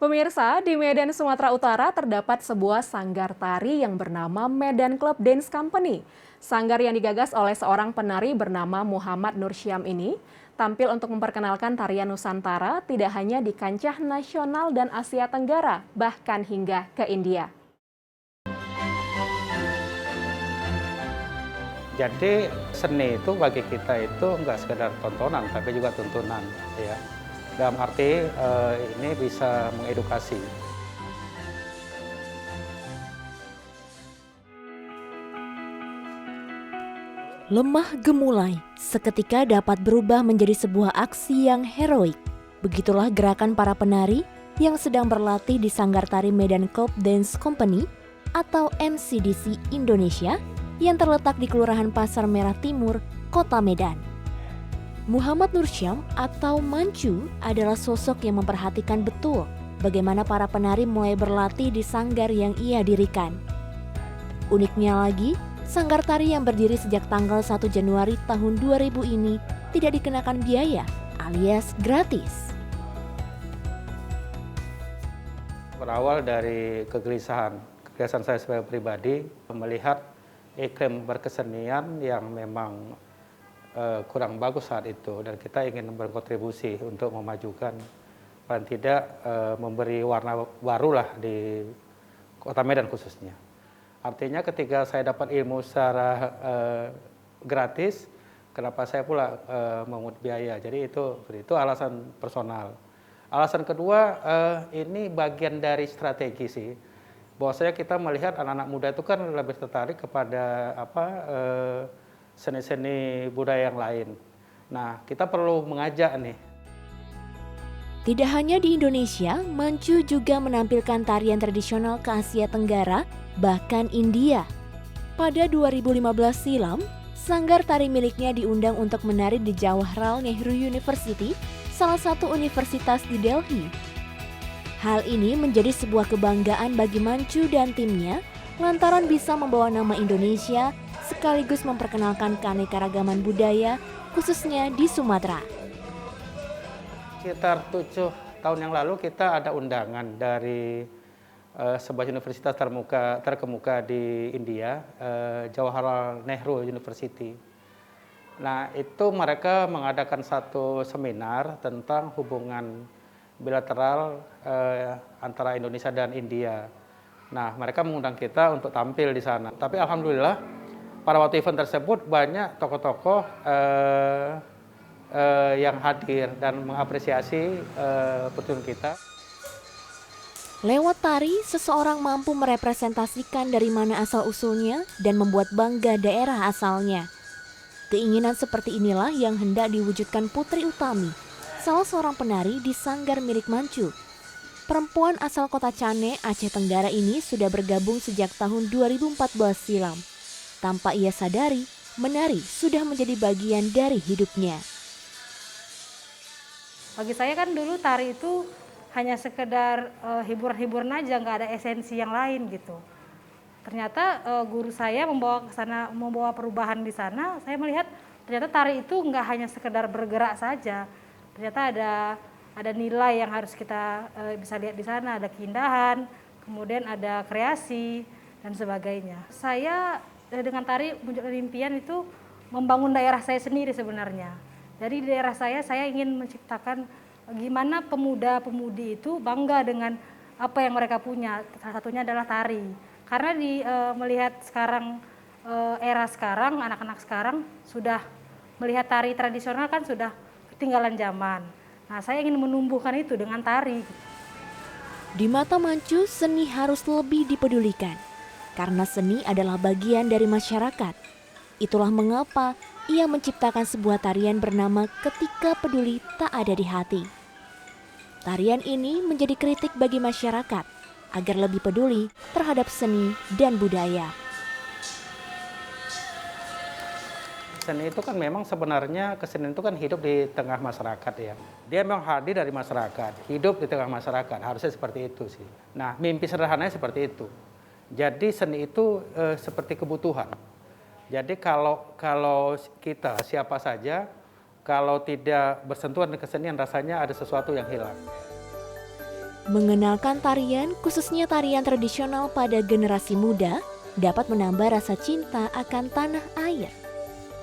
Pemirsa, di Medan, Sumatera Utara terdapat sebuah sanggar tari yang bernama Medan Club Dance Company. Sanggar yang digagas oleh seorang penari bernama Muhammad Nursyam ini tampil untuk memperkenalkan tarian Nusantara tidak hanya di kancah nasional dan Asia Tenggara, bahkan hingga ke India. Jadi seni itu bagi kita itu nggak sekedar tontonan, tapi juga tuntunan, ya. Dalam arti ini bisa mengedukasi. Lemah gemulai seketika dapat berubah menjadi sebuah aksi yang heroik. Begitulah gerakan para penari yang sedang berlatih di Sanggar Tari Medan Club Dance Company atau MCDC Indonesia yang terletak di Kelurahan Pasar Merah Timur, Kota Medan. Muhammad Nursyam atau Mancu adalah sosok yang memperhatikan betul bagaimana para penari mulai berlatih di sanggar yang ia dirikan. Uniknya lagi, sanggar tari yang berdiri sejak tanggal 1 Januari tahun 2000 ini tidak dikenakan biaya alias gratis. Berawal dari kegelisahan saya sebagai pribadi melihat iklim berkesenian yang memang kurang bagus saat itu, dan kita ingin berkontribusi untuk memajukan, paling tidak memberi warna baru lah di Kota Medan khususnya. Artinya ketika saya dapat ilmu secara gratis, kenapa saya pula memungut biaya? Jadi itu alasan personal. Alasan kedua, ini bagian dari strategi sih. Bahwasanya kita melihat anak-anak muda itu kan lebih tertarik kepada seni-seni budaya yang lain. Nah, kita perlu mengajak nih. Tidak hanya di Indonesia, Mancu juga menampilkan tarian tradisional ke Asia Tenggara, bahkan India. Pada 2015 silam, sanggar tari miliknya diundang untuk menari di Jawaharlal Nehru University, salah satu universitas di Delhi. Hal ini menjadi sebuah kebanggaan bagi Mancu dan timnya, lantaran bisa membawa nama Indonesia sekaligus memperkenalkan keanekaragaman budaya, khususnya di Sumatera. Sekitar 7 tahun yang lalu kita ada undangan dari sebuah universitas terkemuka di India, Jawaharlal Nehru University. Nah, itu mereka mengadakan satu seminar tentang hubungan bilateral antara Indonesia dan India. Nah, mereka mengundang kita untuk tampil di sana. Tapi alhamdulillah, pada waktu event tersebut banyak tokoh-tokoh yang hadir dan mengapresiasi pertunjukan kita. Lewat tari, seseorang mampu merepresentasikan dari mana asal-usulnya dan membuat bangga daerah asalnya. Keinginan seperti inilah yang hendak diwujudkan Putri Utami, salah seorang penari di sanggar milik Mancu. Perempuan asal kota Cane, Aceh Tenggara ini sudah bergabung sejak tahun 2014 silam. Tanpa ia sadari, menari sudah menjadi bagian dari hidupnya. Bagi saya kan dulu tari itu hanya sekedar hiburan-hiburan aja, nggak ada esensi yang lain gitu. Ternyata guru saya membawa ke sana, membawa perubahan di sana. Saya melihat ternyata tari itu nggak hanya sekedar bergerak saja. Ternyata ada nilai yang harus kita bisa lihat di sana, ada keindahan, kemudian ada kreasi dan sebagainya. Saya dengan tari Munculkan Impian itu membangun daerah saya sendiri sebenarnya. Jadi di daerah saya ingin menciptakan gimana pemuda-pemudi itu bangga dengan apa yang mereka punya. Salah satunya adalah tari. Karena melihat sekarang, era sekarang, anak-anak sekarang sudah melihat tari tradisional kan sudah ketinggalan zaman. Nah, saya ingin menumbuhkan itu dengan tari. Di mata Mancu, seni harus lebih dipedulikan. Karena seni adalah bagian dari masyarakat. Itulah mengapa ia menciptakan sebuah tarian bernama Ketika Peduli Tak Ada di Hati. Tarian ini menjadi kritik bagi masyarakat agar lebih peduli terhadap seni dan budaya. Seni itu kan memang sebenarnya kesenian itu kan hidup di tengah masyarakat ya. Dia memang hadir dari masyarakat, hidup di tengah masyarakat, harusnya seperti itu sih. Nah, mimpi sederhananya seperti itu. Jadi seni itu seperti kebutuhan. Jadi kalau kita siapa saja, kalau tidak bersentuhan dengan kesenian rasanya ada sesuatu yang hilang. Mengenalkan tarian, khususnya tarian tradisional pada generasi muda, dapat menambah rasa cinta akan tanah air.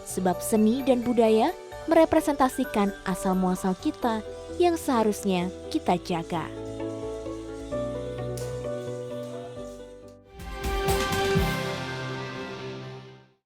Sebab seni dan budaya merepresentasikan asal-muasal kita yang seharusnya kita jaga.